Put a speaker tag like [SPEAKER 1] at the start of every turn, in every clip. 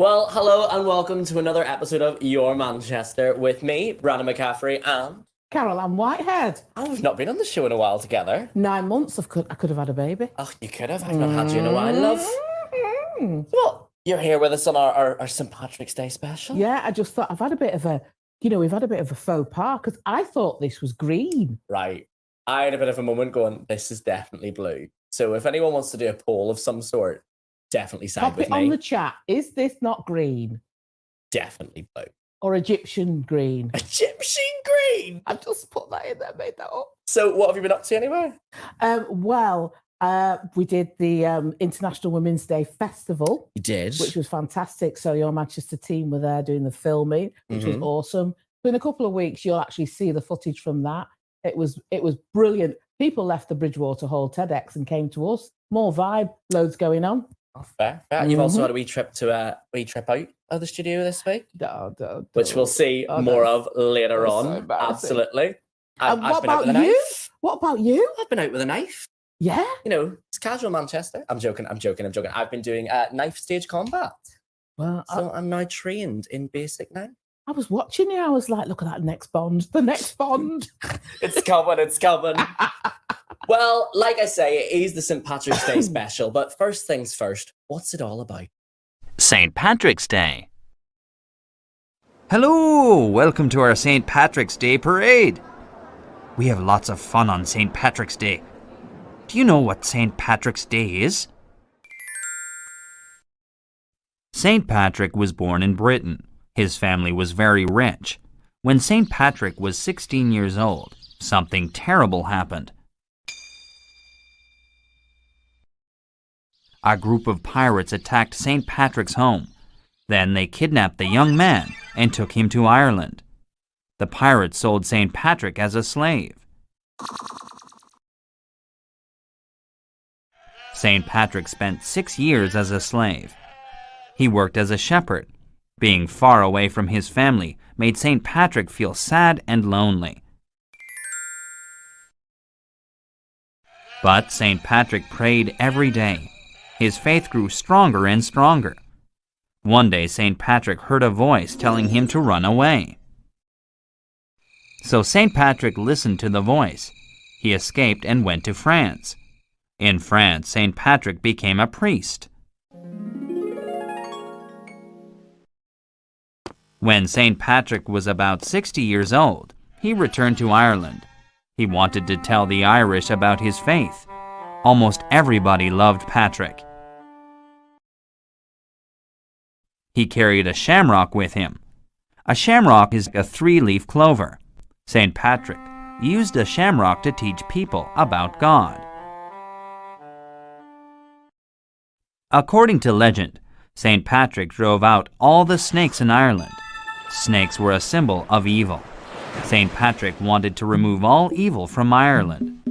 [SPEAKER 1] Well, hello and welcome to another episode of Your Manchester with me, Brandon McCaffrey, and
[SPEAKER 2] Caroline Whitehead.
[SPEAKER 1] Oh, we've not been on the show in a while together.
[SPEAKER 2] 9 months. I could have had a baby.
[SPEAKER 1] Oh, you could have. I've not had you in a while, love. Well, you're here with us on our St. Patrick's Day special.
[SPEAKER 2] Yeah, I just thought we've had a bit of a faux pas because I thought this was green.
[SPEAKER 1] Right. I had a bit of a moment going, this is definitely blue. So if anyone wants to do a poll of some sort, definitely side
[SPEAKER 2] Pop
[SPEAKER 1] with
[SPEAKER 2] it
[SPEAKER 1] me.
[SPEAKER 2] on the chat. Is this not green?
[SPEAKER 1] Definitely blue.
[SPEAKER 2] Or Egyptian green?
[SPEAKER 1] Egyptian green!
[SPEAKER 2] I've just put that in there, made that up.
[SPEAKER 1] So what have you been up to anyway?
[SPEAKER 2] We did the International Women's Day Festival.
[SPEAKER 1] You did?
[SPEAKER 2] Which was fantastic. So your Manchester team were there doing the filming, which was awesome. So in a couple of weeks, you'll actually see the footage from that. It was brilliant. People left the Bridgewater Hall TEDx and came to us. More vibe, loads going on.
[SPEAKER 1] Oh, fair. You've also had a wee trip out of the studio this week, which we'll see more of later on. So absolutely.
[SPEAKER 2] What about you? What about you?
[SPEAKER 1] I've been out with a knife.
[SPEAKER 2] Yeah.
[SPEAKER 1] You know, it's casual Manchester. I'm joking. I've been doing knife stage combat. Well, so I'm now trained in basic now.
[SPEAKER 2] I was watching you. I was like, look at that next Bond. The next Bond.
[SPEAKER 1] It's coming. Well, like I say, it is the St. Patrick's Day special, but first things first, what's it all about?
[SPEAKER 3] St. Patrick's Day. Hello! Welcome to our St. Patrick's Day parade. We have lots of fun on St. Patrick's Day. Do you know what St. Patrick's Day is? St. Patrick was born in Britain. His family was very rich. When St. Patrick was 16 years old, something terrible happened. A group of pirates attacked St. Patrick's home. Then they kidnapped the young man and took him to Ireland. The pirates sold St. Patrick as a slave. St. Patrick spent 6 years as a slave. He worked as a shepherd. Being far away from his family made St. Patrick feel sad and lonely. But St. Patrick prayed every day. His faith grew stronger and stronger. One day, St. Patrick heard a voice telling him to run away. So St. Patrick listened to the voice. He escaped and went to France. In France, St. Patrick became a priest. When St. Patrick was about 60 years old, he returned to Ireland. He wanted to tell the Irish about his faith. Almost everybody loved Patrick. He carried a shamrock with him. A shamrock is a 3-leaf clover. St. Patrick used a shamrock to teach people about God. According to legend, St. Patrick drove out all the snakes in Ireland. Snakes were a symbol of evil. St. Patrick wanted to remove all evil from Ireland.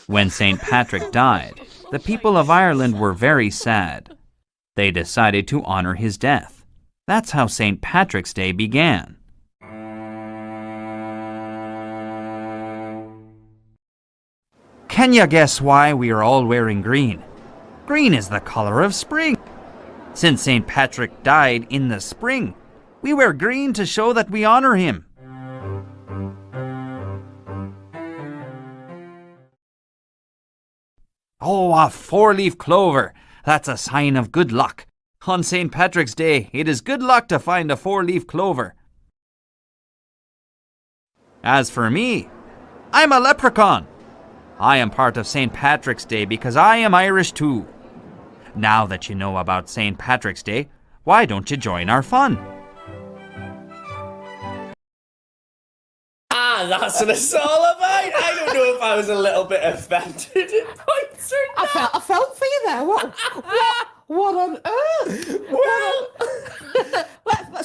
[SPEAKER 3] When St. Patrick died, the people of Ireland were very sad. They decided to honor his death. That's how St. Patrick's Day began. Can you guess why we are all wearing green? Green is the color of spring. Since St. Patrick died in the spring, we wear green to show that we honor him. Oh, a 4-leaf clover. That's a sign of good luck. On St. Patrick's Day, it is good luck to find a 4-leaf clover. As for me, I'm a leprechaun. I am part of St. Patrick's Day because I am Irish too. Now that you know about St. Patrick's Day, why don't you join our fun?
[SPEAKER 1] That's what it's all about. I don't know if I was a little bit offended at points or not.
[SPEAKER 2] I felt for you there. What on earth?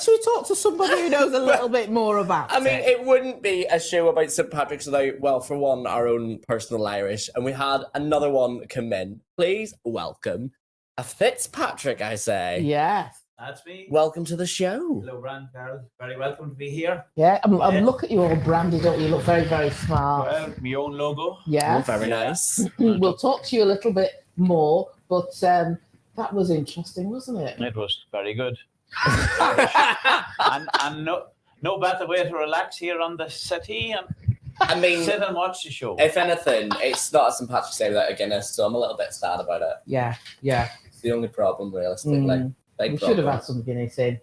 [SPEAKER 2] Should we talk to somebody who knows a little bit more about it?
[SPEAKER 1] I mean, it wouldn't be a show about St. Patrick's without, well, for one, our own personal Irish. And we had another one come in. Please welcome a Fitzpatrick, I say.
[SPEAKER 2] Yes.
[SPEAKER 4] That's me.
[SPEAKER 1] Welcome to the show.
[SPEAKER 4] Hello, Brand Carol. Very welcome to be here.
[SPEAKER 2] Yeah, I'm look at you all branded up. You look very, very smart.
[SPEAKER 4] Well, my own logo.
[SPEAKER 2] Yeah.
[SPEAKER 1] Oh, very nice.
[SPEAKER 2] We'll talk to you a little bit more, but That was interesting, wasn't it?
[SPEAKER 5] It was very good. and no better way to relax here on the city and
[SPEAKER 1] I mean,
[SPEAKER 5] sit and watch the show.
[SPEAKER 1] if anything, it's not a St. Patrick's Day without a Guinness, so I'm a little bit sad about it.
[SPEAKER 2] Yeah.
[SPEAKER 1] It's the only problem, realistically.
[SPEAKER 2] We should have had some Guinness in.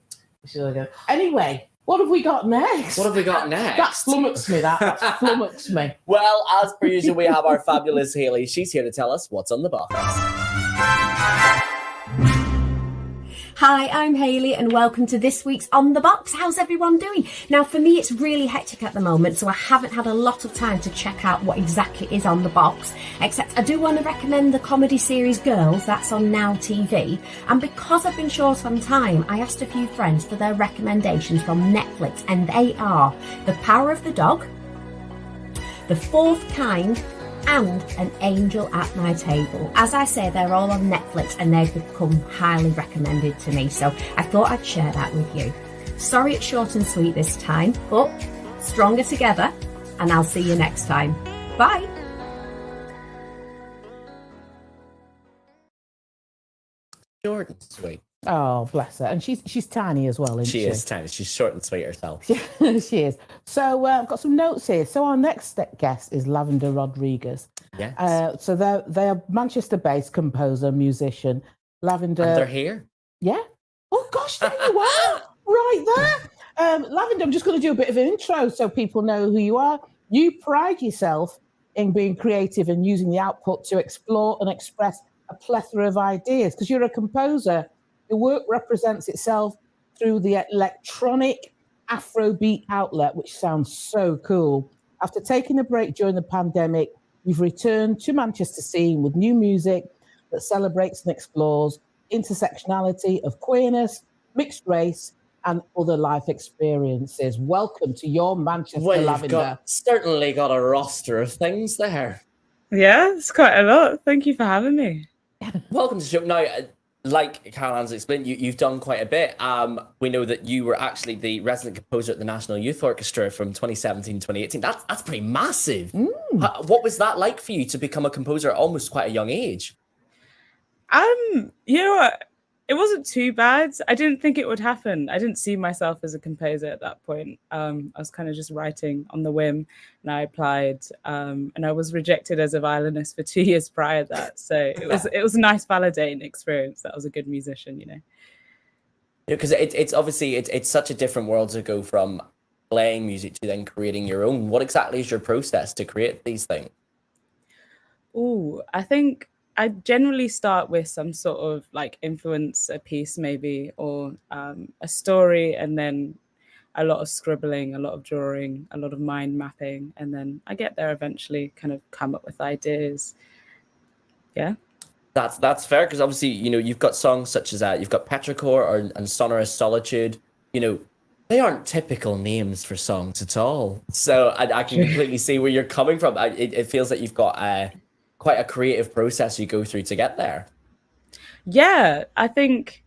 [SPEAKER 2] Anyway, what have we got next? That flummoxed me, that flummoxed me.
[SPEAKER 1] Well, as per usual, we have our fabulous Hayley. She's here to tell us what's on the box.
[SPEAKER 6] Hi, I'm Hayley and welcome to this week's On The Box. How's everyone doing? Now, for me, it's really hectic at the moment, so I haven't had a lot of time to check out what exactly is on the box, except I do want to recommend the comedy series Girls, that's on Now TV. And because I've been short on time, I asked a few friends for their recommendations from Netflix, and they are The Power of the Dog, The Fourth Kind, and An Angel at My Table. As I say, they're all on Netflix and they've become highly recommended to me, so I thought I'd share that with you. Sorry it's short and sweet this time, but stronger together, and I'll see you next time. Bye!
[SPEAKER 1] Short and sweet.
[SPEAKER 2] Oh, bless her. And she's tiny as well, isn't she?
[SPEAKER 1] She is tiny. She's short and sweet herself.
[SPEAKER 2] She is. So I've got some notes here. So our next guest is Lavender Rodriguez.
[SPEAKER 1] Yes.
[SPEAKER 2] So they're Manchester-based composer, musician. Lavender.
[SPEAKER 1] And they're here.
[SPEAKER 2] Yeah. Oh gosh, there you are, right there. Lavender, I'm just going to do a bit of an intro so people know who you are. You pride yourself in being creative and using the output to explore and express a plethora of ideas because you're a composer. The work represents itself through the electronic Afrobeat outlet, which sounds so cool. After taking a break during the pandemic, you've returned to Manchester scene with new music that celebrates and explores intersectionality of queerness, mixed race, and other life experiences. Welcome to your Manchester, Lavender.
[SPEAKER 1] Certainly got a roster of things there.
[SPEAKER 7] Yeah, it's quite a lot. Thank you for having me.
[SPEAKER 1] Welcome to the show. Now, like Caroline's explained, you've done quite a bit. We know that you were actually the resident composer at the National Youth Orchestra from 2017 to 2018. That's pretty massive. What was that like for you to become a composer at almost quite a young age?
[SPEAKER 7] You know what? It wasn't too bad. I didn't think it would happen. I didn't see myself as a composer at that point. I was kind of just writing on the whim, and I applied, and I was rejected as a violinist for 2 years prior to that. So it was a nice validating experience. That I was a good musician, you know.
[SPEAKER 1] Because it's obviously it's such a different world to go from playing music to then creating your own. What exactly is your process to create these things?
[SPEAKER 7] Oh, I think I generally start with some sort of like influence, a piece maybe, or a story, and then a lot of scribbling, a lot of drawing, a lot of mind mapping, and then I get there eventually, kind of come up with ideas. Yeah.
[SPEAKER 1] That's fair, because obviously, you know, you've got songs such as you've got Petrichor and Sonorous Solitude. You know, they aren't typical names for songs at all. So I can completely see where you're coming from. It feels like you've got quite a creative process you go through to get there.
[SPEAKER 7] Yeah, I think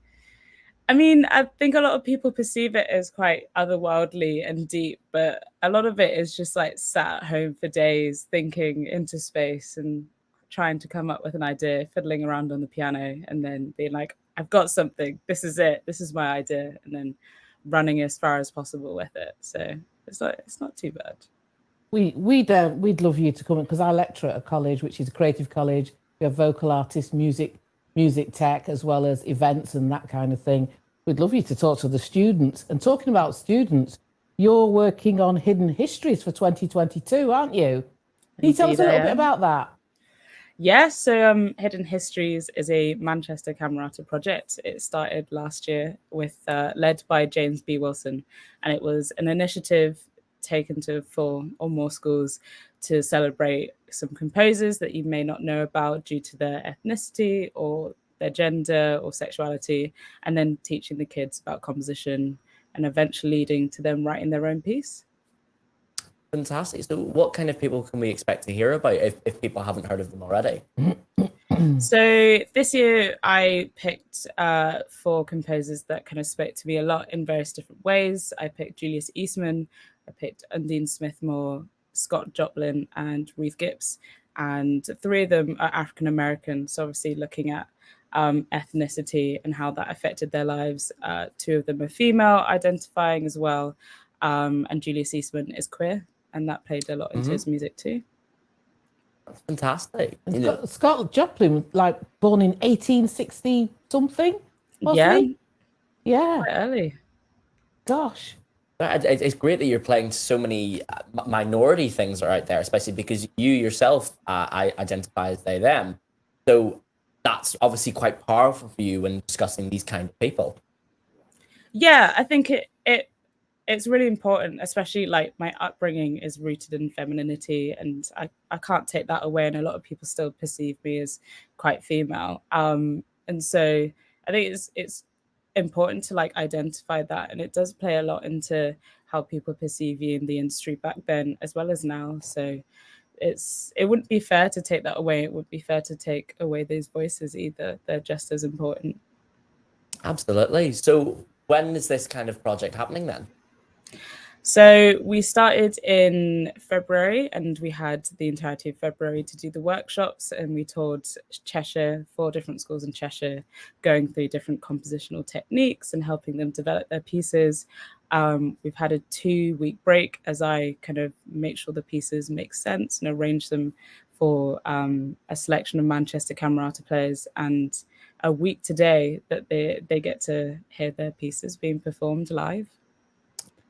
[SPEAKER 7] a lot of people perceive it as quite otherworldly and deep, but a lot of it is just like sat at home for days thinking into space and trying to come up with an idea, fiddling around on the piano, and then being like, I've got something, this is it, this is my idea, and then running as far as possible with it. So it's not too bad.
[SPEAKER 2] We'd love you to come in because I lecture at a college, which is a creative college. We have vocal artists, music tech, as well as events and that kind of thing. We'd love you to talk to the students. And talking about students, you're working on Hidden Histories for 2022, aren't you? Can you tell us a little bit about that?
[SPEAKER 7] Yes, so Hidden Histories is a Manchester Camerata project. It started last year with led by James B. Wilson, and it was an initiative taken to 4 or more schools to celebrate some composers that you may not know about due to their ethnicity or their gender or sexuality, and then teaching the kids about composition and eventually leading to them writing their own piece.
[SPEAKER 1] Fantastic. So what kind of people can we expect to hear about if people haven't heard of them already?
[SPEAKER 7] So this year I picked 4 composers that kind of spoke to me a lot in various different ways. I picked Julius Eastman, I picked Undine Smithmore, Scott Joplin, and Ruth Gibbs. And 3 of them are African American. So obviously looking at ethnicity and how that affected their lives. Two of them are female identifying as well. And Julius Eastman is queer, and that played a lot into his music too.
[SPEAKER 1] That's fantastic.
[SPEAKER 2] Scott Joplin, like born in 1860 something. Yeah.
[SPEAKER 7] Quite early.
[SPEAKER 2] Gosh.
[SPEAKER 1] It's great that you're playing so many minority things are out there, especially because you yourself identify as they, them. So that's obviously quite powerful for you when discussing these kind of people.
[SPEAKER 7] Yeah, I think it's really important, especially like my upbringing is rooted in femininity, and I can't take that away. And a lot of people still perceive me as quite female. And so I think it's important to like identify that, and it does play a lot into how people perceive you in the industry back then as well as now. So it wouldn't be fair to take that away. It would be fair to take away those voices either. They're just as important.
[SPEAKER 1] Absolutely. So when is this kind of project happening then?
[SPEAKER 7] So we started in February, and we had the entirety of February to do the workshops, and we toured Cheshire, 4 different schools in Cheshire, going through different compositional techniques and helping them develop their pieces. We've had a 2-week break as I kind of make sure the pieces make sense and arrange them for a selection of Manchester Camerata players, and a week today that they get to hear their pieces being performed live.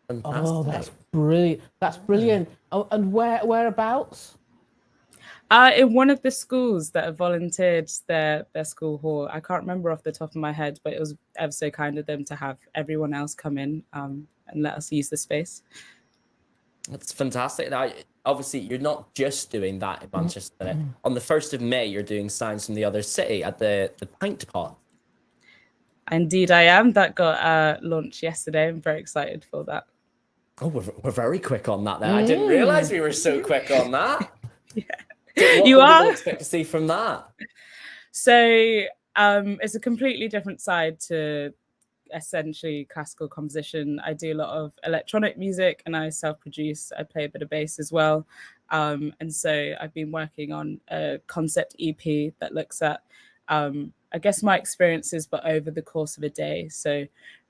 [SPEAKER 1] Fantastic.
[SPEAKER 2] Oh, that's brilliant. That's brilliant. Oh, and whereabouts?
[SPEAKER 7] In one of the schools that have volunteered their school hall. I can't remember off the top of my head, but it was ever so kind of them to have everyone else come in and let us use the space.
[SPEAKER 1] That's fantastic. Now, obviously, you're not just doing that in Manchester. On the 1st of May, you're doing Sounds from the Other City at the Pint Pot.
[SPEAKER 7] Indeed, I am. That got launched yesterday. I'm very excited for that.
[SPEAKER 1] Oh, we're very quick on that then. I didn't realise we were so quick on that.
[SPEAKER 7] Yeah.
[SPEAKER 1] What
[SPEAKER 7] You
[SPEAKER 1] can
[SPEAKER 7] are.
[SPEAKER 1] people expect to see from that?
[SPEAKER 7] So it's a completely different side to essentially classical composition. I do a lot of electronic music, and I self-produce. I play a bit of bass as well. And so I've been working on a concept EP that looks at, I guess, my experiences, but over the course of a day. So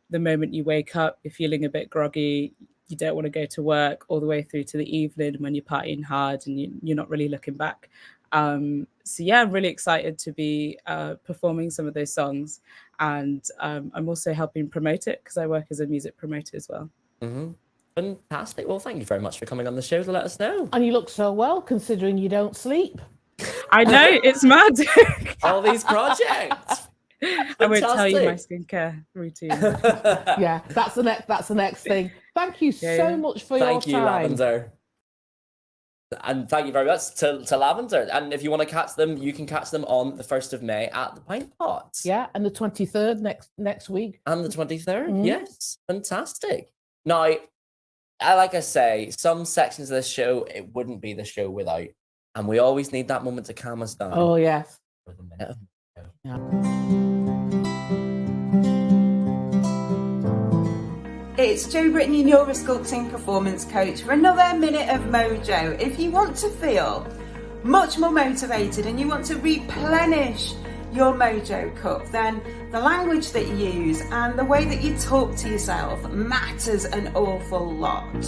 [SPEAKER 7] the moment you wake up, you're feeling a bit groggy, you don't want to go to work, all the way through to the evening when you're partying hard and you're not really looking back. So yeah, I'm really excited to be performing some of those songs, and I'm also helping promote it because I work as a music promoter as well.
[SPEAKER 1] Fantastic. Well, thank you very much for coming on the show to let us know.
[SPEAKER 2] And you look so well considering you don't sleep.
[SPEAKER 7] I know, it's mad.
[SPEAKER 1] All these projects.
[SPEAKER 7] I won't tell you my skincare routine.
[SPEAKER 2] Yeah, that's the next thing. Thank you so much for your time.
[SPEAKER 1] Thank you, Lavender. And thank you very much to Lavender. And if you want to catch them, you can catch them on the 1st of May at the Pint Pot.
[SPEAKER 2] Yeah, and the 23rd next week.
[SPEAKER 1] And the 23rd, yes. Fantastic. Now, like I say, some sections of this show, it wouldn't be the show without. And we always need that moment to calm us down.
[SPEAKER 2] Oh, yes.
[SPEAKER 1] For the minute of Mojo.
[SPEAKER 2] Yeah.
[SPEAKER 8] It's Jo Britton, your Neurosculpting Performance Coach, for another Minute of Mojo. If you want to feel much more motivated and you want to replenish your Mojo cup, then the language that you use and the way that you talk to yourself matters an awful lot.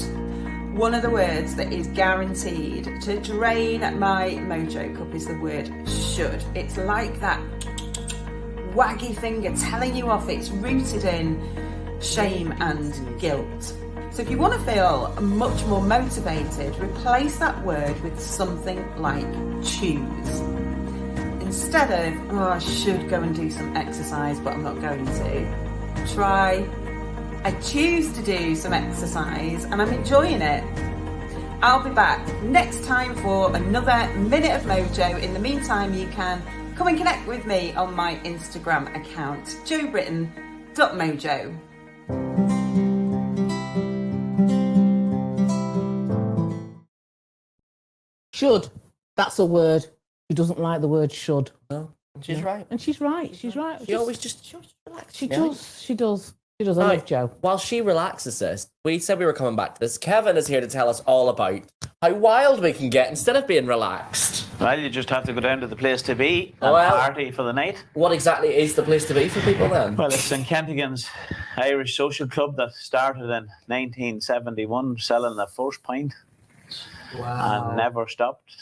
[SPEAKER 8] One of the words that is guaranteed to drain my Mojo cup is the word should. It's like that waggy finger telling you off. It's rooted in shame and guilt. So if you want to feel much more motivated, replace that word with something like choose. Instead of, oh, I should go and do some exercise, but I'm not going to, try, I choose to do some exercise and I'm enjoying it. I'll be back next time for another Minute of Mojo. In the meantime, you can come and connect with me on my Instagram account, jobritton.mojo.
[SPEAKER 2] Should. That's a word. She doesn't like the word should.
[SPEAKER 1] No, she's right.
[SPEAKER 2] And she's right. She's right.
[SPEAKER 1] She always just relax.
[SPEAKER 2] She does. She does. She does. I love Jo.
[SPEAKER 1] While she relaxes us, we said we were coming back to this. Kevin is here to tell us all about how wild we can get instead of being relaxed.
[SPEAKER 5] Well, you just have to go down to the place to be and
[SPEAKER 1] Well-
[SPEAKER 5] party for the night.
[SPEAKER 1] What exactly is the place to be for people then?
[SPEAKER 5] Well, it's St. Kentigern's Irish Social Club that started in 1971, selling the first pint and never stopped.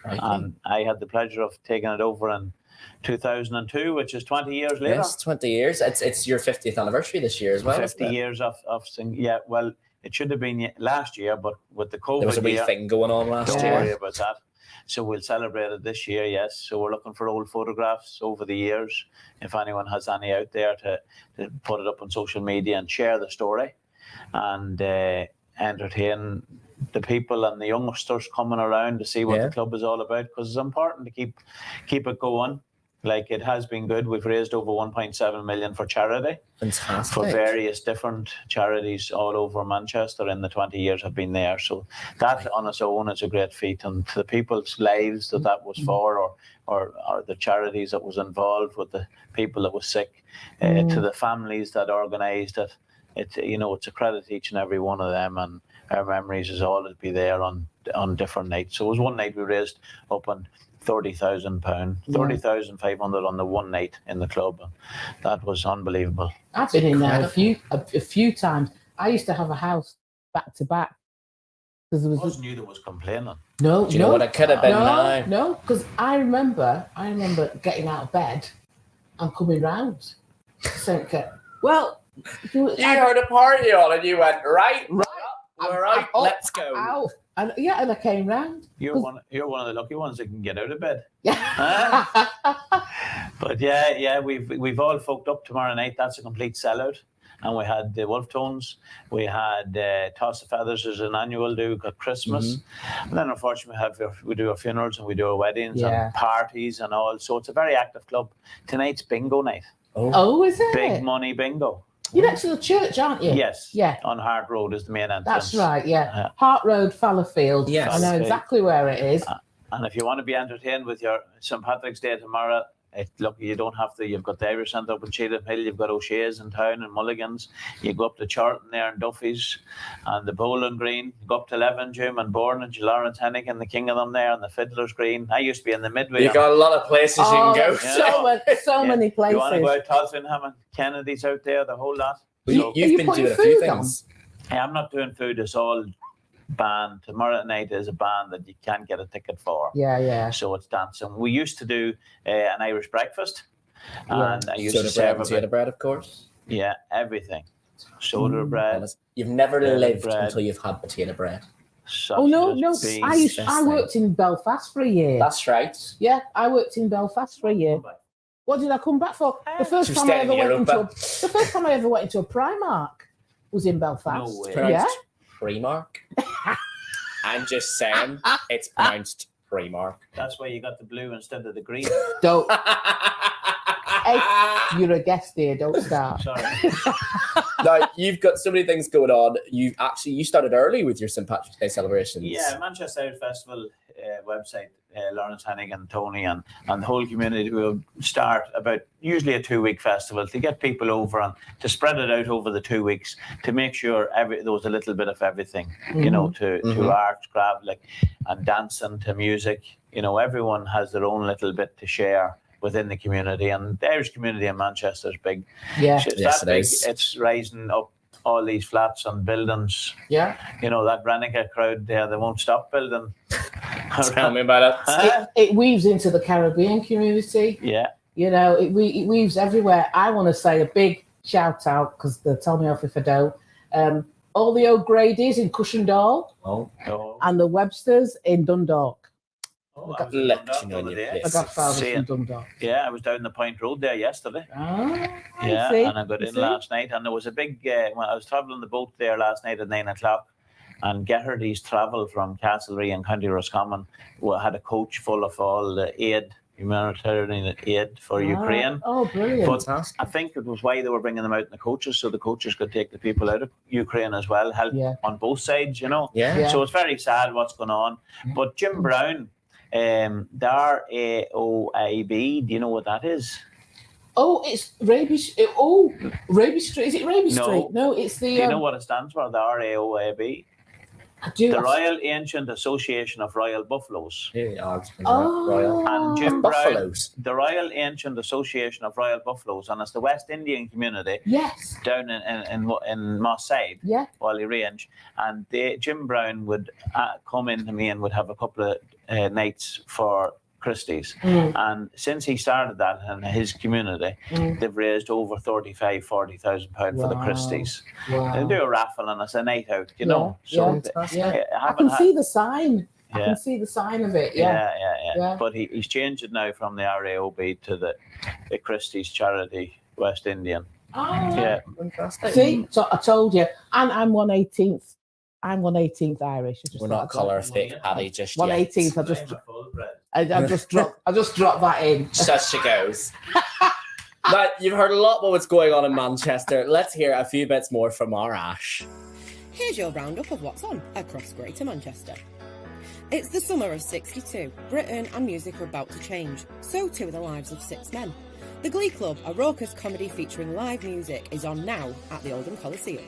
[SPEAKER 1] Right.
[SPEAKER 5] And I had the pleasure of taking it over in 2002, which is 20 years later.
[SPEAKER 1] Yes, 20 years. It's your 50th anniversary this year as well.
[SPEAKER 5] 50 years of yeah, well, it should have been last year, but with the COVID
[SPEAKER 1] There was a wee
[SPEAKER 5] year,
[SPEAKER 1] thing going on last
[SPEAKER 5] don't
[SPEAKER 1] year.
[SPEAKER 5] worry about that. So we'll celebrate it this year, yes. So we're looking for old photographs over the years. If anyone has any out there to put it up on social media and share the story and entertain the people and the youngsters coming around to see what the club is all about, because it's important to keep it going. Like, it has been good. We've raised over 1.7 million for charity.
[SPEAKER 1] Fantastic.
[SPEAKER 5] For various different charities all over Manchester in the 20 years I've been there. So that on its own is a great feat. And to the people's lives that was for, or the charities that was involved with the people that was sick, to the families that organised it, it's a credit to each and every one of them. And our memories is always be there on different nights. So it was one night we raised up on £30,000, 30,500 on the one night in the club. And that was unbelievable.
[SPEAKER 2] I've been in there a few times. I used to have a house back to back because there was.
[SPEAKER 5] I wasn't you that was complaining.
[SPEAKER 2] No,
[SPEAKER 1] Do you know what it could have been now?
[SPEAKER 2] No, because I remember getting out of bed and coming round. Thinking, well,
[SPEAKER 1] You heard a party on and you went, right, we're right, let's go.
[SPEAKER 2] Out. And I came round.
[SPEAKER 5] You're one of the lucky ones that can get out of bed.
[SPEAKER 2] Yeah.
[SPEAKER 5] But yeah, we've all folked up tomorrow night. That's a complete sellout. And we had the Wolf Tones. We had Toss of Feathers as an annual do. Got Christmas. And then unfortunately we do our funerals and we do our weddings and parties and all. So it's a very active club. Tonight's bingo night.
[SPEAKER 2] Oh, is it?
[SPEAKER 5] Big money bingo.
[SPEAKER 2] You're next to the church, aren't you?
[SPEAKER 5] Yes.
[SPEAKER 2] Yeah.
[SPEAKER 5] On Hart Road is the main entrance.
[SPEAKER 2] That's right, yeah. Hart Road, Fallowfield.
[SPEAKER 1] Yes.
[SPEAKER 2] I know exactly where it is.
[SPEAKER 5] And if you want to be entertained with your St. Patrick's Day tomorrow, look, you don't have to. You've got the Irish Centre up in Cheetham Hill. You've got O'Shea's in town and Mulligan's. You go up to Charlton there and Duffy's and the Bowling Green. You go up to Levenshulme and Bourne and Lawrence Hennick and the King of them there and the Fiddler's Green. I used to be in the Midway.
[SPEAKER 1] You've got a lot of places you can go.
[SPEAKER 2] So many places.
[SPEAKER 5] You want to go out Tolfinham and Kennedy's out there, the whole lot.
[SPEAKER 1] You've been doing a few things.
[SPEAKER 5] I'm not doing food. It's all band. Tomorrow night is a band that you can't get a ticket for.
[SPEAKER 2] Yeah.
[SPEAKER 5] So it's dancing. We used to do an Irish breakfast. And I used to
[SPEAKER 1] Soda bread
[SPEAKER 5] serve
[SPEAKER 1] and potato bread, of course.
[SPEAKER 5] Yeah, everything. Soda bread.
[SPEAKER 1] You've never lived
[SPEAKER 5] bread.
[SPEAKER 1] until you've had potato bread.
[SPEAKER 5] Sausages,
[SPEAKER 2] No.
[SPEAKER 5] beans.
[SPEAKER 2] I worked in Belfast for a year.
[SPEAKER 1] That's right.
[SPEAKER 2] Yeah, I worked in Belfast for a year. What did I come back for? The first time I ever went into a Primark was in Belfast.
[SPEAKER 5] No way.
[SPEAKER 1] Pronounced Primark. I'm just saying, it's pronounced Primark.
[SPEAKER 5] That's why you got the blue instead of the green.
[SPEAKER 2] Don't. Hey, you're a guest here. Don't start.
[SPEAKER 5] Sorry.
[SPEAKER 1] Now, you've got so many things going on. You started early with your St. Patrick's Day celebrations.
[SPEAKER 5] Yeah, Manchester Irish Festival website, Lawrence Hennig and Tony and the whole community will start about usually a 2-week festival to get people over and to spread it out over the 2 weeks to make sure there was a little bit of everything, to art, craft, and dancing to music. Everyone has their own little bit to share within the community, and the Irish community in Manchester is big.
[SPEAKER 2] Yeah,
[SPEAKER 5] It's big. It's rising up all these flats and buildings.
[SPEAKER 2] Yeah.
[SPEAKER 5] That Renegade crowd there, they won't stop building.
[SPEAKER 1] Tell me about it.
[SPEAKER 2] It weaves into the Caribbean community.
[SPEAKER 5] Yeah.
[SPEAKER 2] It weaves everywhere. I want to say a big shout out, because they'll tell me off if I don't. All the O'Grady's in Cushendall and the Websters in Dundalk.
[SPEAKER 5] I was in Dundalk the other day.
[SPEAKER 2] I got fathers from Dundalk.
[SPEAKER 5] Yeah, I was down the Point Road there yesterday.
[SPEAKER 2] And
[SPEAKER 5] I got in last night, and there was a big. When I was travelling the boat there last night at 9:00, and Geraghty's travel from Castlereagh and County Roscommon had a coach full of all the humanitarian aid for Ukraine.
[SPEAKER 2] Oh, brilliant!
[SPEAKER 5] But I think it was why they were bringing them out in the coaches, so the coaches could take the people out of Ukraine as well, help on both sides.
[SPEAKER 1] Yeah.
[SPEAKER 5] So it's very sad what's going on. But Jim Brown. The RAOIB, do you know what that is?
[SPEAKER 2] Oh, it's Ribby. Ribby Street. Is it Ribby Street? No, it's the.
[SPEAKER 5] Do you know what it stands for? The RAOIB.
[SPEAKER 2] I do.
[SPEAKER 5] The Royal Ancient Association of Royal Buffaloes.
[SPEAKER 2] Oh.
[SPEAKER 5] And Jim Brown,
[SPEAKER 1] Buffaloes.
[SPEAKER 5] the Royal Ancient Association of Royal Buffaloes, and it's the West Indian community
[SPEAKER 2] Yes.
[SPEAKER 5] down in Moss Side,
[SPEAKER 2] Yeah.
[SPEAKER 5] Wally Range. And Jim Brown would come in to me and would have a couple of nights for Christie's. And since he started that in his community, they've raised over £40,000 for the Christie's.
[SPEAKER 2] Wow.
[SPEAKER 5] They do a raffle and it's a night out, you know. So
[SPEAKER 2] I can see the sign. I can see the sign of it. Yeah.
[SPEAKER 5] But he's changed it now from the RAOB to the Christie's Charity West Indian.
[SPEAKER 2] Oh,
[SPEAKER 5] Yeah.
[SPEAKER 1] Fantastic.
[SPEAKER 2] See, so I told you, and I'm 1/18th. I'm 1/18th Irish.
[SPEAKER 1] We're not colour thick, Paddy, just yet.
[SPEAKER 2] 1/18th. I just dropped that in.
[SPEAKER 1] Such she goes. Now, you've heard a lot about what's going on in Manchester. Let's hear a few bits more from our Ash.
[SPEAKER 9] Here's your roundup of what's on across Greater Manchester. It's the summer of '62. Britain and music are about to change. So too are the lives of 6 men. The Glee Club, a raucous comedy featuring live music, is on now at the Oldham Coliseum.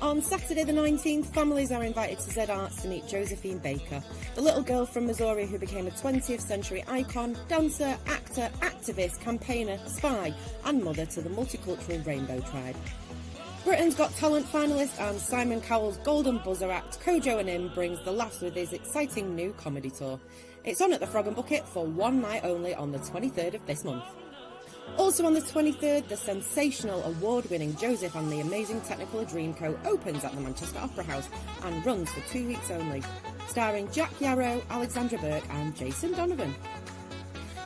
[SPEAKER 9] On Saturday the 19th, families are invited to Z Arts to meet Josephine Baker, the little girl from Missouri who became a 20th century icon, dancer, actor, activist, campaigner, spy, and mother to the multicultural Rainbow Tribe. Britain's Got Talent finalist and Simon Cowell's Golden Buzzer act Kojo and Im brings the laughs with his exciting new comedy tour. It's on at the Frog and Bucket for one night only on the 23rd of this month. Also on the 23rd, the sensational award-winning Joseph and the Amazing Technicolor Dreamcoat opens at the Manchester Opera House and runs for 2 weeks only, starring Jack Yarrow, Alexandra Burke and Jason Donovan.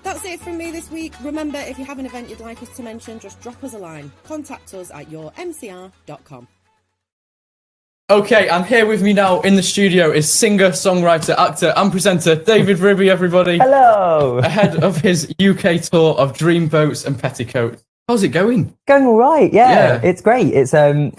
[SPEAKER 9] That's it from me this week. Remember, if you have an event you'd like us to mention, just drop us a line. Contact us at yourmcr.com.
[SPEAKER 10] Okay, and here with me now in the studio is singer, songwriter, actor and presenter David Ribby, everybody.
[SPEAKER 11] Hello!
[SPEAKER 10] Ahead of his UK tour of Dreamboats and Petticoats. How's it going?
[SPEAKER 11] Going all right, yeah. It's great. It's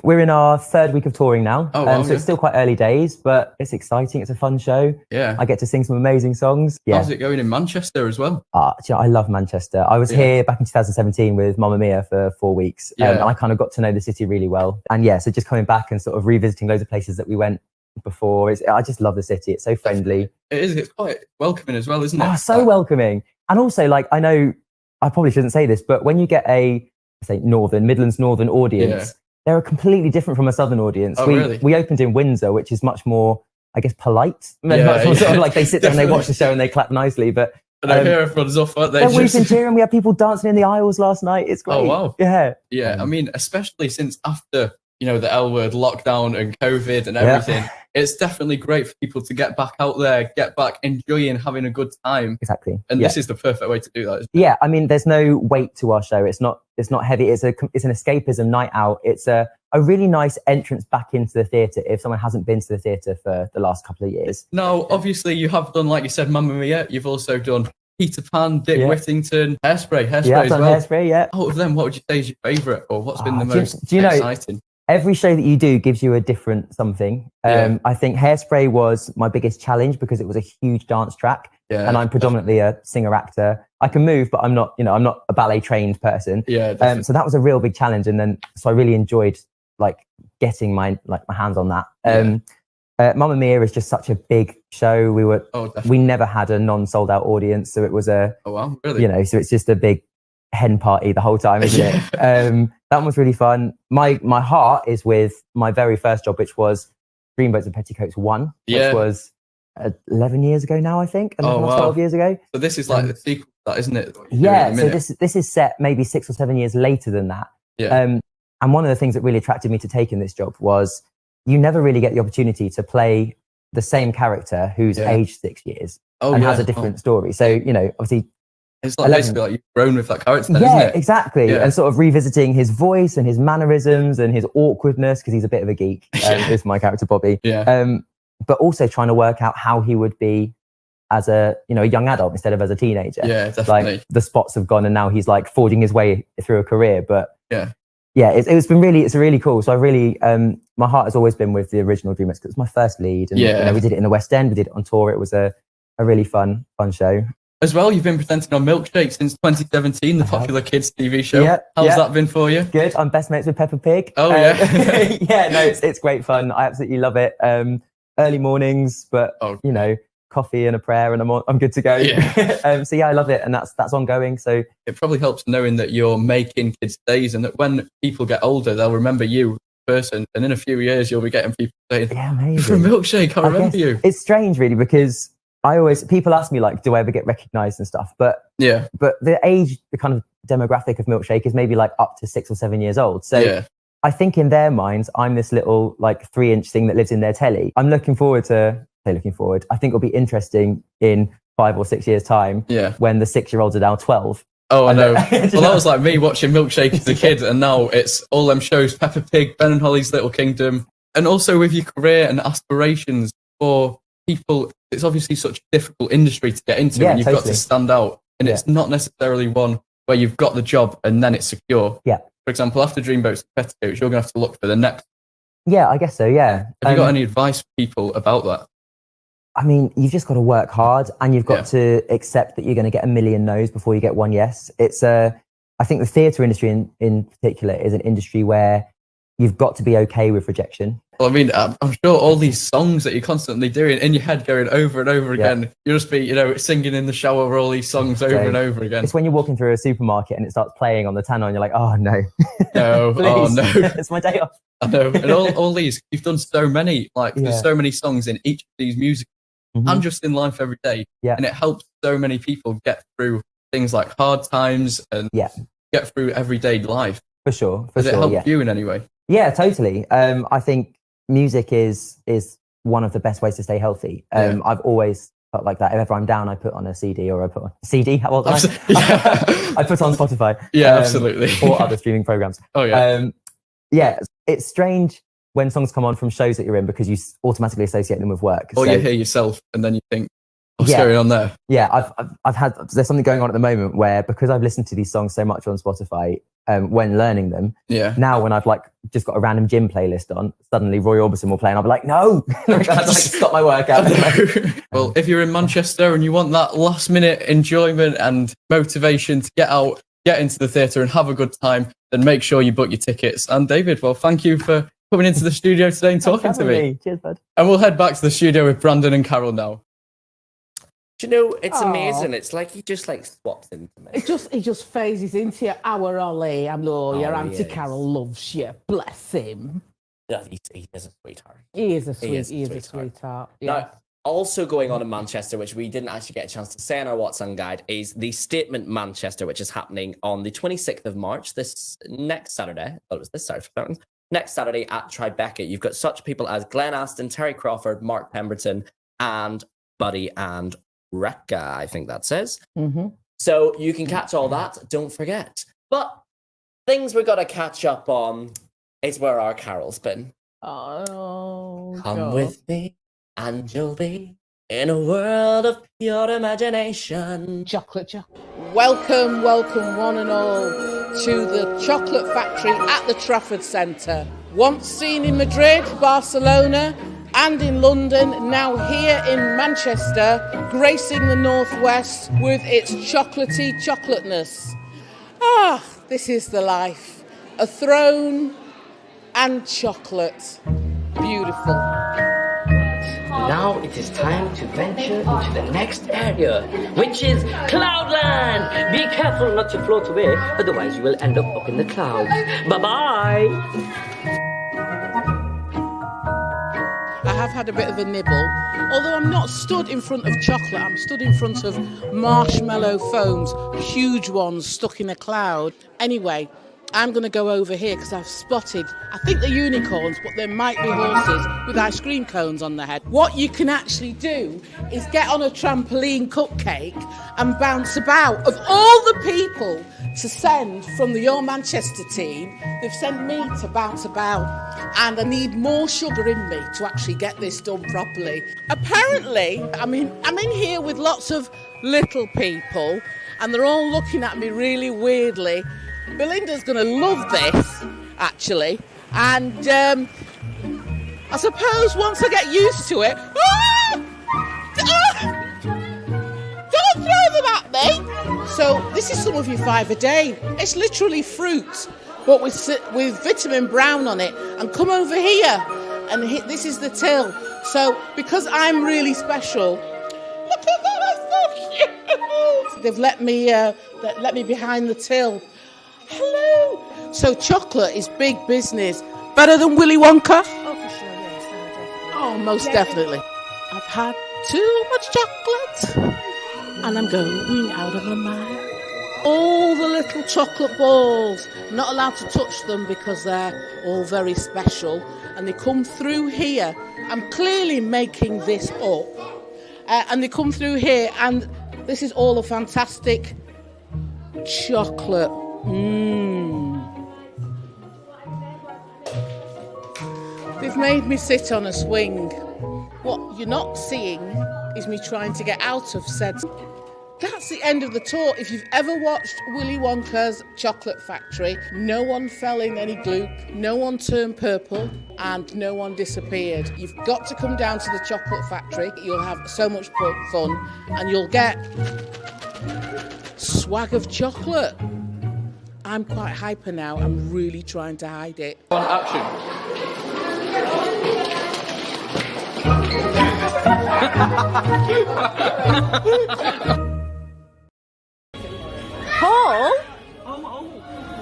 [SPEAKER 11] we're in our 3rd week of touring now.
[SPEAKER 10] Oh, wow,
[SPEAKER 11] so it's still quite early days, but it's exciting. It's a fun show.
[SPEAKER 10] Yeah.
[SPEAKER 11] I get to sing some amazing songs. Yeah.
[SPEAKER 10] How's it going in Manchester as well?
[SPEAKER 11] I love Manchester. I was here back in 2017 with Mamma Mia for 4 weeks. And I kind of got to know the city really well. And so just coming back and sort of revisiting loads of places that we went before. I just love the city. It's so friendly.
[SPEAKER 10] It is. It's quite welcoming as well, isn't it?
[SPEAKER 11] Oh, so welcoming. And also, I know, I probably shouldn't say this, but when you get Midlands Northern audience, they're completely different from a Southern audience.
[SPEAKER 10] Really?
[SPEAKER 11] We opened in Windsor, which is much more, I guess, polite. Much more sort of they sit there and they watch the show and they clap nicely. But
[SPEAKER 10] here everyone's off, aren't they?
[SPEAKER 11] We've been cheering. We had people dancing in the aisles last night. It's great.
[SPEAKER 10] Oh, wow.
[SPEAKER 11] Yeah.
[SPEAKER 10] Yeah, I mean, especially since after, the L word, lockdown and COVID and everything, it's definitely great for people to get back out there, get back enjoying having a good time.
[SPEAKER 11] Exactly.
[SPEAKER 10] And this is the perfect way to do that, isn't it?
[SPEAKER 11] Yeah, I mean, there's no weight to our show. It's not heavy. It's an escapism night out. It's a really nice entrance back into the theatre if someone hasn't been to the theatre for the last couple of years.
[SPEAKER 10] Now, obviously, you have done, like you said, Mamma Mia. You've also done Peter Pan, Dick Whittington, Hairspray as well.
[SPEAKER 11] Hairspray, yeah.
[SPEAKER 10] Out of them, what would you say is your favourite, or what's been the most exciting?
[SPEAKER 11] Every show that you do gives you a different something. I think Hairspray was my biggest challenge because it was a huge dance track, and I'm predominantly a singer-actor. I can move, but I'm not a ballet-trained person.
[SPEAKER 10] Yeah.
[SPEAKER 11] So that was a real big challenge, and then I really enjoyed getting my hands on that. Mamma Mia is just such a big show. We never had a non-sold out audience, so it was so it's just a big hen party the whole time, isn't it? That one was really fun. My heart is with my very first job, which was Dreamboats and Petticoats 1, which was 11 years ago now, I think, 12 years ago.
[SPEAKER 10] So this is like the sequel to that, isn't it?
[SPEAKER 11] So this is set maybe 6 or 7 years later than that. And one of the things that really attracted me to taking this job was you never really get the opportunity to play the same character who's aged 6 years and has a different story. So, obviously,
[SPEAKER 10] it's like basically like you've grown with that character, isn't it?
[SPEAKER 11] Exactly. And sort of revisiting his voice and his mannerisms and his awkwardness, because he's a bit of a geek, is my character Bobby. But also trying to work out how he would be as a young adult instead of as a teenager.
[SPEAKER 10] Yeah, definitely.
[SPEAKER 11] Like the spots have gone and now he's forging his way through a career. But it's really cool. So I really my heart has always been with the original DreamWorks because it's my first lead, and we did it in the West End, we did it on tour. It was a really fun show.
[SPEAKER 10] As well, you've been presenting on Milkshake since 2017, the popular kids TV show. How's that been for you?
[SPEAKER 11] Good. I'm best mates with Peppa Pig.
[SPEAKER 10] Oh,
[SPEAKER 11] it's great fun. I absolutely love it. early mornings, but you know, coffee and a prayer, and I'm good to go.
[SPEAKER 10] Yeah.
[SPEAKER 11] So yeah, I love it, and that's ongoing. So
[SPEAKER 10] it probably helps knowing that you're making kids' days, and that when people get older, they'll remember you person, and in a few years, you'll be getting people saying,
[SPEAKER 11] "Yeah, amazing.
[SPEAKER 10] For Milkshake, I remember you."
[SPEAKER 11] It's strange, really, because people ask me like, do I ever get recognised and stuff? But the age, the kind of demographic of Milkshake is maybe like up to 6 or 7 years old. So I think in their minds, I'm this little like 3-inch thing that lives in their telly. I'm looking forward. I think it'll be interesting in 5 or 6 years' time when the 6-year-olds are now 12.
[SPEAKER 10] Oh, I know. Well, that was like me watching Milkshake as a kid, and now it's all them shows, Peppa Pig, Ben and Holly's Little Kingdom. And also with your career and aspirations for people, it's obviously such a difficult industry to get into, and you've got to stand out. And it's not necessarily one where you've got the job and then it's secure.
[SPEAKER 11] Yeah.
[SPEAKER 10] For example, after Dreamboats and Petticoats, you're going to have to look for the next.
[SPEAKER 11] Yeah, I guess so, yeah.
[SPEAKER 10] Have you got any advice for people about that?
[SPEAKER 11] I mean, you've just got to work hard, and you've got to accept that you're going to get a million no's before you get one yes. It's I think the theatre industry in particular is an industry where you've got to be okay with rejection.
[SPEAKER 10] Well, I mean, I'm sure all these songs that you're constantly doing in your head, going over and over again, you'll just be, singing in the shower all these songs over and over again.
[SPEAKER 11] It's when you're walking through a supermarket and it starts playing on the tannoy, and you're like, oh no,
[SPEAKER 10] no, oh no,
[SPEAKER 11] it's my day off.
[SPEAKER 10] I know, and all these, you've done so many, there's so many songs in each of these musicals, and just in life every day, and it helps so many people get through things like hard times and get through everyday life.
[SPEAKER 11] For sure,
[SPEAKER 10] Does it help you in any way?
[SPEAKER 11] Yeah, totally. I think music is one of the best ways to stay healthy. I've always felt like that. If ever I'm down, I put on a CD, or I put on a CD. How old am I? I put on Spotify.
[SPEAKER 10] Yeah, absolutely.
[SPEAKER 11] Or other streaming programs.
[SPEAKER 10] Oh yeah.
[SPEAKER 11] Yeah, it's strange when songs come on from shows that you're in, because you automatically associate them with work.
[SPEAKER 10] Or you hear yourself and then you think, what's going on there?
[SPEAKER 11] Yeah, there's something going on at the moment where, because I've listened to these songs so much on Spotify when learning them, now when I've just got a random gym playlist on, suddenly Roy Orbison will play, and I'll be like, no, I've stop my workout.
[SPEAKER 10] Well, if you're in Manchester and you want that last minute enjoyment and motivation to get out, get into the theatre and have a good time, then make sure you book your tickets. And David, well, thank you for coming into the studio today and talking to me.
[SPEAKER 11] Cheers, bud.
[SPEAKER 10] And we'll head back to the studio with Brandon and Carol now.
[SPEAKER 1] Do you know, it's amazing. It's like he just swaps into me.
[SPEAKER 2] He just phases into you. Our Ollie, I'm your Auntie Carol loves you. Bless him.
[SPEAKER 1] Yeah, he is a sweetheart.
[SPEAKER 2] He is a sweetheart. Yeah.
[SPEAKER 1] Now, also going on in Manchester, which we didn't actually get a chance to say in our What's On guide, is the Statement Manchester, which is happening on the 26th of March, this next Saturday. I thought it was this Saturday. Next Saturday at Tribeca. You've got such people as Glenn Aston, Terry Crawford, Mark Pemberton, and Buddy and Rekka, I think that says.
[SPEAKER 2] Mm-hmm.
[SPEAKER 1] So you can catch all that, don't forget. But things we got to catch up on is where our Carol's been.
[SPEAKER 2] Oh,
[SPEAKER 1] Come
[SPEAKER 2] God.
[SPEAKER 1] with me and you'll be in a world of pure imagination.
[SPEAKER 2] Chocolate.
[SPEAKER 12] Welcome one and all to the chocolate factory at the Trafford Centre. Once seen in Madrid, Barcelona, and in London, now here in Manchester, gracing the Northwest with its chocolatey chocolateness. Ah, this is the life. A throne and chocolate. Beautiful.
[SPEAKER 13] Now it is time to venture into the next area, which is Cloudland. Be careful not to float away, otherwise you will end up in the clouds. Bye-bye.
[SPEAKER 12] I have had a bit of a nibble, although I'm not stood in front of chocolate, I'm stood in front of marshmallow foams, huge ones stuck in a cloud. Anyway, I'm going to go over here because I've spotted, I think they're unicorns, but there might be horses with ice cream cones on their head. What you can actually do is get on a trampoline cupcake and bounce about. Of all the people to send from the Your Manchester team, they've sent me to bounce about. And I need more sugar in me to actually get this done properly. Apparently, I'm in here with lots of little people, and they're all looking at me really weirdly. Belinda's going to love this, actually. And I suppose once I get used to it... Don't throw them at me! So this is some of your 5 a day. It's literally fruit, but with vitamin brown on it. And come over here. And this is the till. So because I'm really special, look at that, I'm so cute. They've let me behind the till. Hello. So chocolate is big business. Better than Willy Wonka?
[SPEAKER 6] Oh, for sure, yes.
[SPEAKER 12] Oh, most definitely. I've had too much chocolate and I'm going out of my mind. All the little chocolate balls, I'm not allowed to touch them because they're all very special, and they come through here. I'm clearly making this up. And they come through here, and this is all a fantastic chocolate. They've made me sit on a swing. What you're not seeing is me trying to get out of said. That's the end of the tour. If you've ever watched Willy Wonka's Chocolate Factory, no one fell in any gloop, no one turned purple, and no one disappeared. You've got to come down to the Chocolate Factory. You'll have so much fun, and you'll get swag of chocolate. I'm quite hyper now. I'm really trying to hide it.
[SPEAKER 10] On action.
[SPEAKER 6] Paul?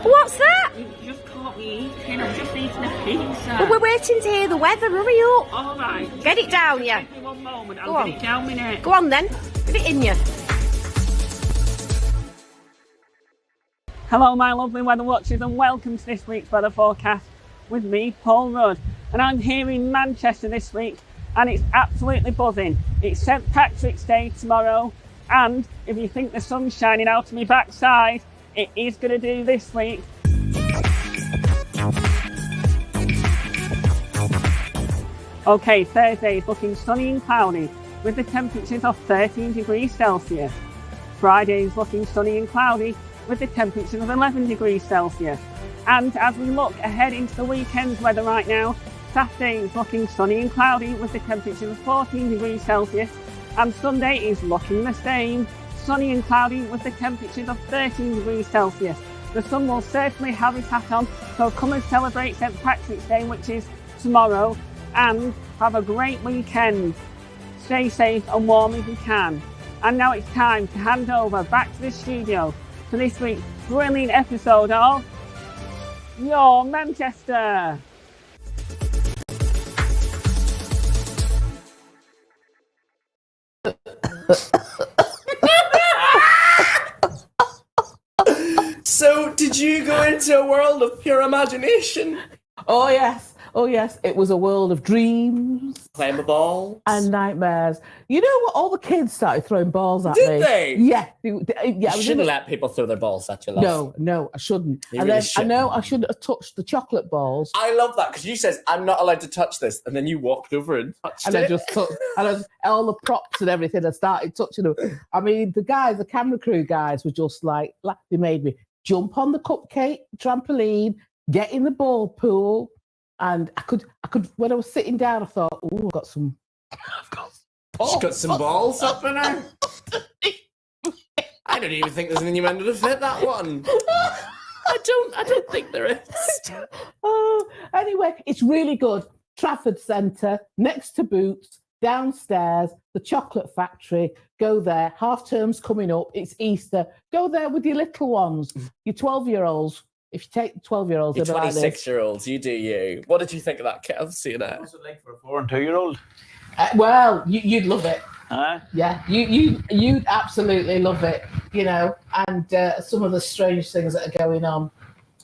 [SPEAKER 6] What's that?
[SPEAKER 14] You just caught me eating. I'm just eating a pizza.
[SPEAKER 6] Well, we're waiting to hear the weather. Hurry up.
[SPEAKER 14] All right.
[SPEAKER 6] Get it down, yeah.
[SPEAKER 14] Give me 1 moment.
[SPEAKER 6] Go
[SPEAKER 14] I'll
[SPEAKER 6] on.
[SPEAKER 14] get it down minute.
[SPEAKER 6] Go on then. Get it in you.
[SPEAKER 14] Hello, my lovely weather watchers, and welcome to this week's weather forecast with me, Paul Rudd. And I'm here in Manchester this week, and it's absolutely buzzing. It's St Patrick's Day tomorrow, and if you think the sun's shining out of my backside, it is going to do this week. Okay, Thursday is looking sunny and cloudy with the temperatures of 13 degrees Celsius. Friday is looking sunny and cloudy with the temperatures of 11 degrees Celsius. And as we look ahead into the weekend's weather right now, Saturday is looking sunny and cloudy with the temperatures of 14 degrees Celsius, and Sunday is looking the same, sunny and cloudy with the temperatures of 13 degrees Celsius. The sun will certainly have his hat on, so come and celebrate St Patrick's Day, which is tomorrow, and have a great weekend. Stay safe and warm if you can. And now it's time to hand over back to the studio for this week's brilliant episode of Your Manchester.
[SPEAKER 1] So, did you go into a world of pure imagination?
[SPEAKER 2] Oh yes, it was a world of dreams,
[SPEAKER 1] playing with balls,
[SPEAKER 2] and nightmares. You know what? All the kids started throwing balls at me.
[SPEAKER 1] Did they?
[SPEAKER 2] Yeah,
[SPEAKER 1] You shouldn't let people throw their balls at you, love.
[SPEAKER 2] No, I shouldn't.
[SPEAKER 1] You
[SPEAKER 2] And
[SPEAKER 1] really
[SPEAKER 2] then
[SPEAKER 1] shouldn't.
[SPEAKER 2] I know I shouldn't have touched the chocolate balls.
[SPEAKER 1] I love that because you says I'm not allowed to touch this, and then you walked over and touched
[SPEAKER 2] And
[SPEAKER 1] it.
[SPEAKER 2] I just took, all the props and everything. I started touching them. I mean, the camera crew guys were just like they made me jump on the cupcake trampoline, get in the ball pool, and I could. When I was sitting down, I thought, "Oh, I've got some
[SPEAKER 1] She's got some balls up in her. I don't even think there's an innuendo to fit that one. I don't think there is.
[SPEAKER 2] Oh, anyway, it's really good. Trafford Centre, next to Boots, downstairs, the chocolate factory. Go there. Half term's coming up. It's Easter. Go there with your little ones, your 12-year-olds. If you take 12-year-olds,
[SPEAKER 1] You
[SPEAKER 2] they'll be like this.
[SPEAKER 1] 26-year-olds, you do you. What did you think of that kit? I've seen it.
[SPEAKER 5] What's it like for a 4 and 2-year-old?
[SPEAKER 2] Well, you'd love it.
[SPEAKER 5] Huh?
[SPEAKER 2] Yeah, you'd absolutely love it. You know, and some of the strange things that are going on.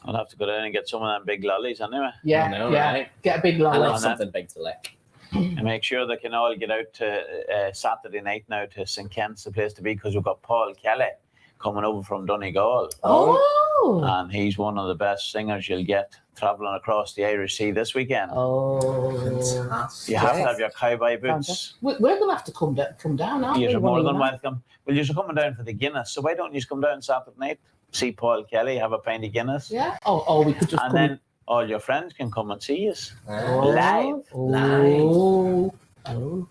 [SPEAKER 5] I'll have to go down and get some of them big lollies anyway.
[SPEAKER 2] Yeah,
[SPEAKER 1] I know,
[SPEAKER 2] yeah.
[SPEAKER 1] right?
[SPEAKER 2] Get a big
[SPEAKER 1] I
[SPEAKER 2] lolly.
[SPEAKER 1] love something big to lick.
[SPEAKER 5] And make sure they can all get out to Saturday night now to St Kent's, the place to be, because we've got Paul Kelly coming over from Donegal.
[SPEAKER 2] Oh.
[SPEAKER 5] And he's one of the best singers you'll get travelling across the Irish Sea this weekend.
[SPEAKER 2] Oh,
[SPEAKER 5] You have to have your cowboy boots.
[SPEAKER 2] We're going to have to come down, aren't we?
[SPEAKER 5] You're more
[SPEAKER 2] one
[SPEAKER 5] than
[SPEAKER 2] of them?
[SPEAKER 5] welcome. Well, you're coming down for the Guinness, so why don't you just come down Saturday night, see Paul Kelly, have a pint of Guinness?
[SPEAKER 2] Yeah. Oh, we could just
[SPEAKER 5] And
[SPEAKER 2] come.
[SPEAKER 5] then all your friends can come and see us
[SPEAKER 2] Oh.
[SPEAKER 5] live.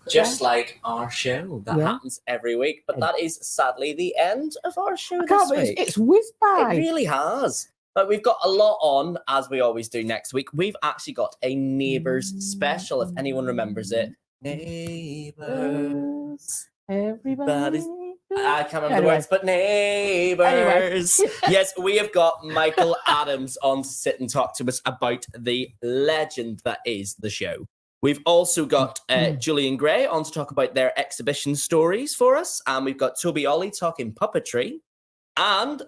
[SPEAKER 1] Just like our show. That happens every week. But that is sadly the end of our show this week.
[SPEAKER 2] It's whizzed by.
[SPEAKER 1] It really has. But we've got a lot on, as we always do next week. We've actually got a Neighbours special, if anyone remembers it. Neighbors.
[SPEAKER 2] Everybody.
[SPEAKER 1] I can't remember the words, but neighbors. Yes, we have got Michael Adams on to sit and talk to us about the legend that is the show. We've also got Julian Gray on to talk about their exhibition stories for us. And we've got Toby Ollie talking puppetry. And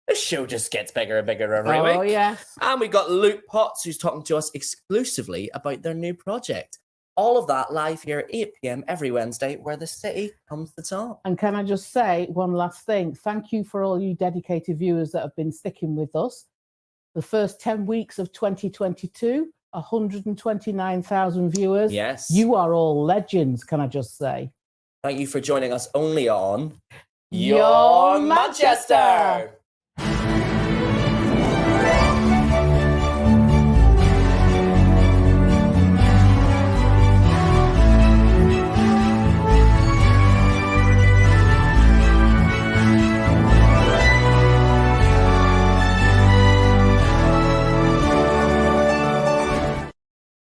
[SPEAKER 1] the show just gets bigger and bigger every week.
[SPEAKER 2] Oh, yes.
[SPEAKER 1] And we've got Luke Potts, who's talking to us exclusively about their new project. All of that live here at 8 p.m. every Wednesday, where the city comes to top.
[SPEAKER 2] And can I just say one last thing? Thank you for all you dedicated viewers that have been sticking with us. The first 10 weeks of 2022, 129,000 viewers.
[SPEAKER 1] Yes.
[SPEAKER 2] You are all legends, can I just say?
[SPEAKER 1] Thank you for joining us only on
[SPEAKER 2] Your Manchester.